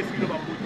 opesi bino bambote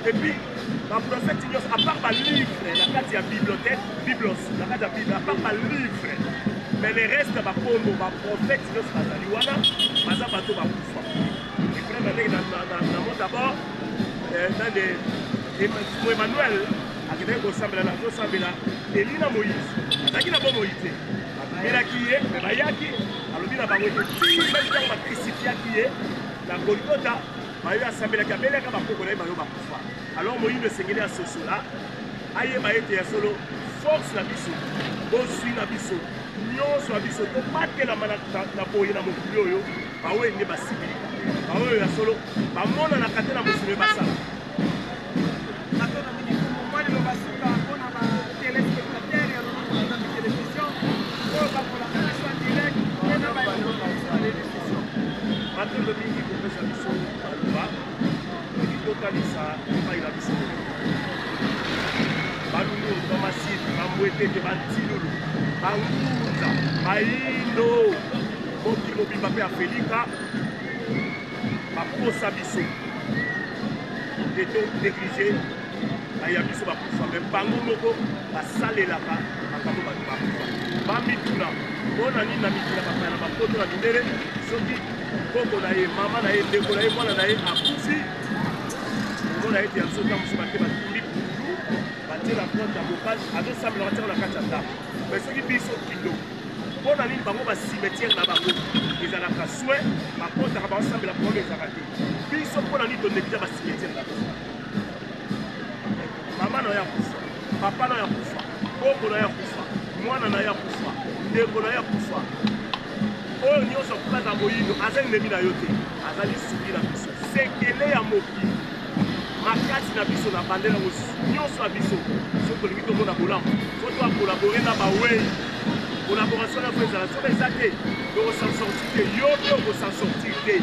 Et puis, ma prophète, à part ma livre, la carte de la bibliothèque, Biblos, la carte de la Bible, à part ma livre, mais les restes de Bakondo, les prophètes, ils sont Bazaliwana, Baza Bato Bakoufa. Et puis là, d'abord, dans les Emmanuel, avec des Gosambela, Elina Moïse, Zaki n'a pas Moïse. Mais là qui est, mais Bayaki, alors il a pas Moïse. Si même quand on va crucifier qui est, la Golgotha, Bayo a Sambela Kabela, Kabakoko, Bayo Bakoufa. Alors Moïse le Seigneur à ce là, Aïe Baïté Solo, force la biso, Bosui la biso, Nyon sur la biso, pour pas que la manette n'a pas eu la mouille, Baoué n'est pas civil. Baoué a Solo, Bamon a la catena Moussime Bassa. Maintenant, le mini pour faire sa mission, il totalise ça, il va y la mission. Balungu, Tomasine, Bamouete, Bantilulu, Banguza, Baïndo, Moki Mobi Mbappé à Félika, Baposa Bisso, des taux négligés, Ayabiso Bakufa, même Bango Moko, Basalelaka, Bakamo Bakufa, Bamituna, Bonani Namituna, Bapoto la Minere, Soki, Koko Nae, Mama Nae, Deko Nae, Mwana Nae, Akufi, Mona été en sautant, M. Baké, Batuli, Baté la plante à Bocage, à 200 000 ratiers la Kachata. Mais ceux qui pissent au kilo, pour la ligne, Bango va cimetière là Bango, ils ont la souhait, ma porte à ensemble la première les arrêtés. Pissent pour la ligne de l'église à cimetière là. Maman n'a rien pour ça, papa n'a rien pour ça, Koko n'a rien pour ça, moi n'a rien pour ça, Deko n'a rien pour ça. Oh, nous sommes pas à Moïse, Azen n'est pas yoté, Azali soubi la biso, c'est qu'elle est à Moki. Makati na biso na bandela nyonso na biso soki olingi tomona bolamu fo to akolabore na bawei collaboration na fo ezala soki eza te tokosan sortir te yo mpe okosan sortir te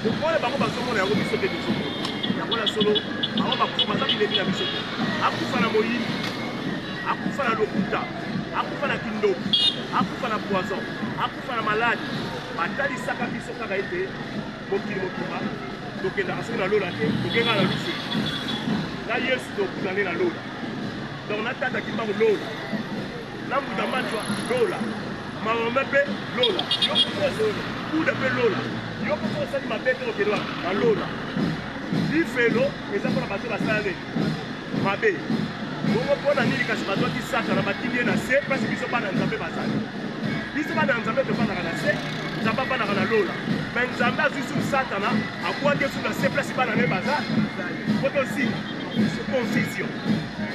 okoye bango bazomona yango biso te tozomona yango na solo bango baza bileki na biso te akufa na moyini akufa na lokuta akufa na kindoki akufa na poison akufa na maladi batalisaka biso kaka ete mokili mokima tokendaka soki na lola te tokengaka na lusu na yesu tokutane na lola donc natataki mbango lola na mbuta matwa lola mamame mpe lola yo kude mpe lola yo mpe osali mabe te okende wana na lola lifelo eza mpona bato basala nini mabe bongo mpona nini kasi bazwaki satana batindi ye na se mpasi biso bana nzambe bazali biso bana nzambe tofandaka na se nzambe afandaka na lola mais nzambe azwi sur satana akwaki sur na se place bana ne baza kote aussi confusion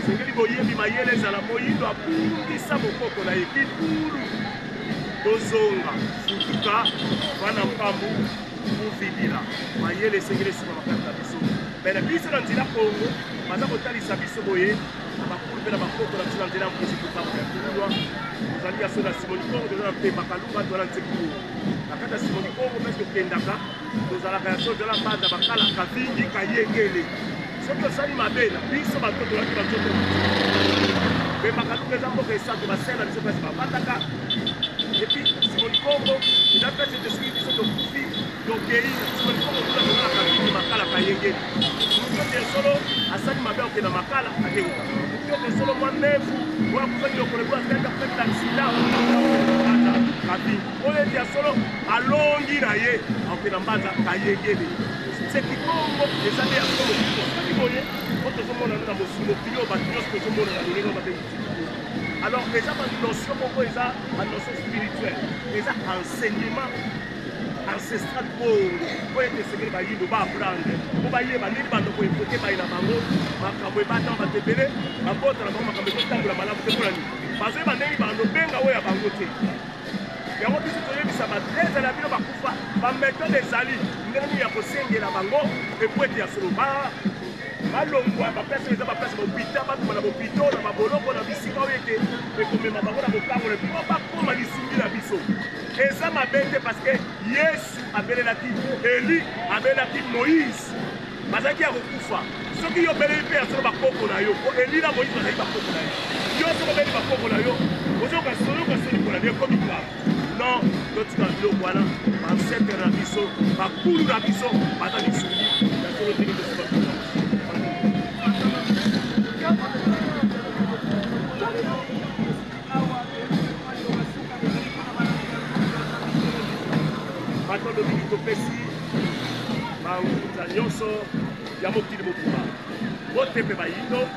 sengeli boyebi mayele ezala moyindo abungisa mokoko na ye kitulu tozonga futuka wana mpambu kuvibila mayele esengeli esima makati na biso me na biso na nzela kongo baza kotalisa biso boye na bakulu mpe na bakoko na biso na nzela ya mokisi kotambo ya tulwa ozali ya so na simoni kongo toza na mpe makalunga toza na nzekulu na kati ya simoni kongo mpe tokendaka tozalaka ya so tozala mbanza bakalaka vingi kayengele soki osali mabe na biso bato tolaki banzoto mpe makalunga eza mboka esanto basele na biso mpasi babataka epuis simoni kongo eza mpesi ete soki biso tokufi tokei simoni kongo tuza tozalaka vingi makala kayengeli moto solo asali mabe okenda makala akenga moto solo mwa nefu wakufaki lokolebwa kenda kufaki na sida kabi oyo eti ya solo alongi na ye akokenda mbanza kayengeli seki kongo eza nde ya solo soki boye po tozomona na mokili oyo bato nyonso tozomona na lolenge babe alors eza banotion moko eza banotion spirituelle eza enseignement ancestral bongo po ete esengeli bayindo baaprendre po bayeba ndeni bandoko ekoke bayi na bango makambo ebatama bato ebele babota na bango makambo ekotambola malamu te mpona nini bazoyeba ndeni bando benga oyo ya bango te yango biso toyebisa bato ezala bino bakufa bametode ezali ndenge nini ya kosengela bango epo ete ya solo balongwa baplace eza baplace bopita bakoma na bopito na baboloko na bisika oyo ete ekomema bango na bokango na bino bakoma lisungi na biso eza mabe te parce que yesu abelelaki eli abelelaki moïse bazalaki ya kokufa soki yo obeleli mpe ya solo bakoko na yo po eli na moïse bazalaki bakoko na yo yo soki obeli bakoko na yo ozoyoka solikola nde ekomi grave non totika biloko wana bansetre na biso bakulu na biso baza lisungi ya solo teni tosoba matondo mingi topesi banguta nyonso ya mokili mobima botepe bayindo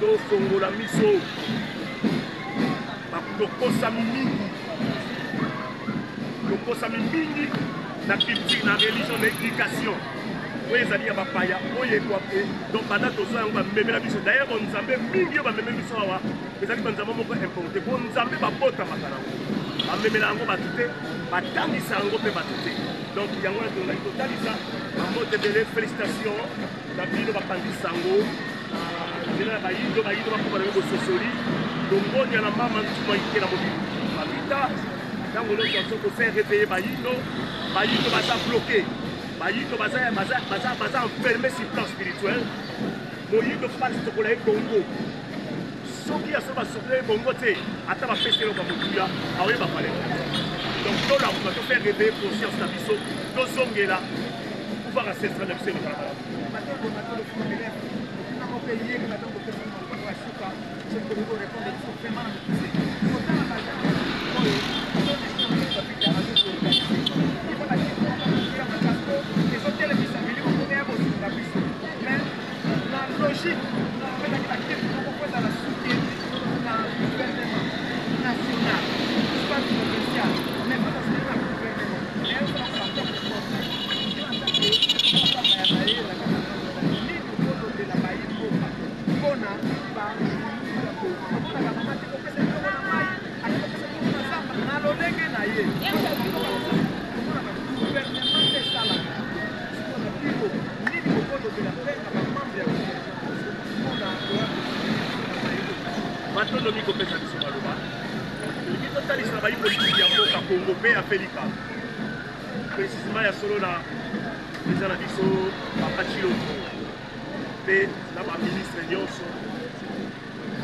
tofongola miso tokosami mingi na culture na religion na éducation oyo ezali ya bapaya oyo ekwape donc banda tozwa yango bamemela biso d'ailleurs bonzambe mingi oyo bamemeli biso awa ezali banzambe moko importe bonzambe babotamaka nango bamemela yango bato te batangisa yango mpe bato te donc yango na tozali totalisa bamote ebele félicitation na bino bapandisa yango nzela ya bayindo bakoma nango bososoli longonia na mama ntuma ike na mobili bamita ntango nyonso azo kofaire réveiller bayindo baza bloqué bayindo baza enfermé sur plan spirituel moyindo fasi tokola ye bongo soki aso basokola ye bongo te ata bapesi eloko motuya aoyeba paleka donc tolakuka tofaire réveiller conscience na biso tozongela pouvoir ancestral na biso elokala malamu matondo mikopesa biso maloba elingi totalisa bayi politiki ya mboka kongo mpe ya felika précisement ya solo na eza na biso bapachiloto mpe na baministre nyonso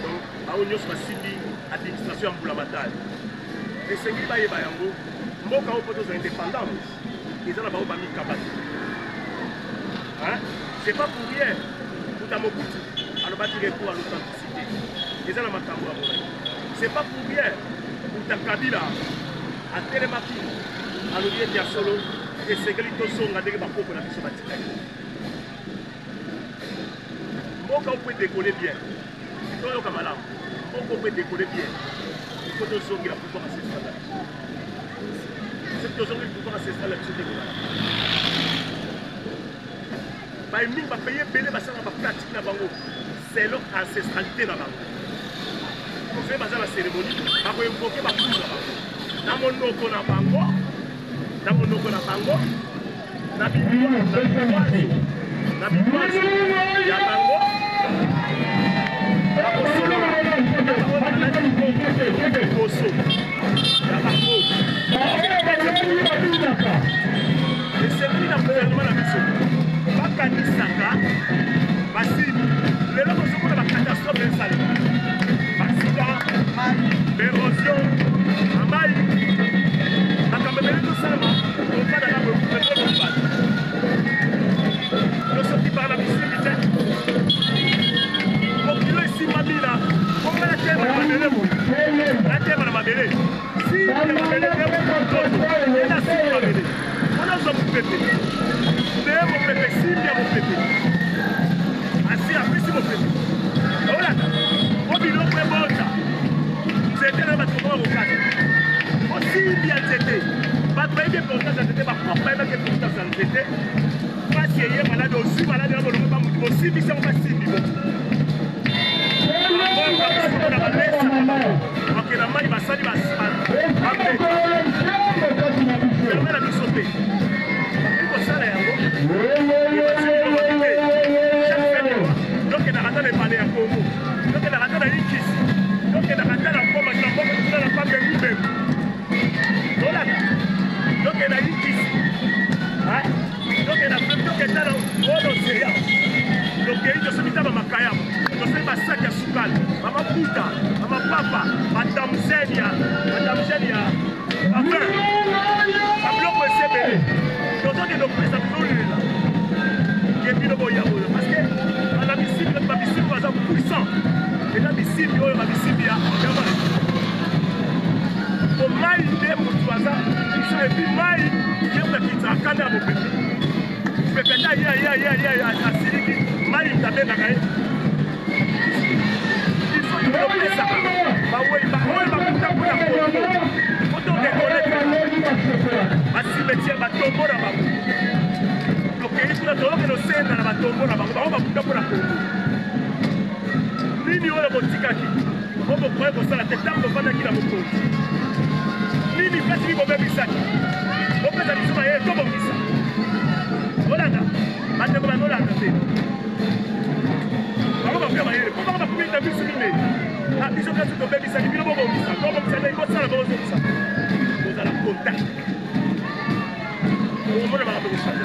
donc bao nyonso basimbi administration ya mbula matali esengi bayeba yango mboka oyo mpo toza indépendance eza na bao bamikaba te c'est pas pour rien kuta mobutu alobaki recours à l'authenticité eza na makambo ya molai c'est pas pour rien kuta kabila atelemaki alobi ete ya solo esengeli tozonga ndenge bakoko na biso batikali mboka opo edekole bien toyoka malamu mboka opo edekole bien ifo tozongela pouvoir ancestral na biso soki tozongeli pouvoir ancestral na biso tekolala bamingi bapaye ebele basalaka bapratique na bango selo ancestralité na bango ofe baza na cérémonie bakoinvoke bakulu na bango na monoko na bango na bibwazi ya bango bakosolola koso ya bango esengeli na gouvernement na biso bakanisaka basili lelo kozomona bakatastrophe esalema basida baérosion amai makambo ebele tosalema ofadaka boeobali tosoki par na bisimi te mokilo esimbamina konga natema na mabele natema na mabele simbi na mabele ena simbi mabele wana ozwa mopepe ndeye mopepe simbi ya mopepe asi apesi mopepe olaka o biloko ebota nzete na bato koma kokata osimbi ya nzete bato bayebi importance ya nzete bakoko bayebaki importance ya nzete pasi eye malade ozwi malade na bolongo bamutu bosimbisi yango basimbi bo na balesa oke na mai basali bapeta perme na biso te kosala yango dokendaka ata na ebale ya kongo dokendaka ata na ikisi dokendaka ata na mboma na mboka tuna na pambengubembu tolaka dokenda ikisi dokenda na odoseya dokei tosomita bamakayamo tosali basaki ya sukali bamaputa bamapapa badamzenia afin babiloko esebele tozokende opesa binolela yebino boyaboyo parce que bana bisimbi babisimbi baza puissant eza bisimbi oyo babisimbi ya omai nde motu aza biso et puis mai yebakitaka kanda ya mopepe pepeta asiliki mai tabengaka ye iso topesaka baoyi bakuta mpona otodekoleka basimetiere batombo na bango tokei kuna tolokende osenda na batombo na bango bango bakuta mpona kongo nini oyo botikaki o bokoye kosala te ntango bofandaki na mokonzi nini mpasi mi bobebisaki bopesa biso mayele tobongisa olanda bandeko bandolanda te bango bakuya mayele po bango bakumilita biso minei biso kasi tobebisaki bino bobongisa tobongisa ndenge bosala bozongisa kozala contact omona bango bokoshange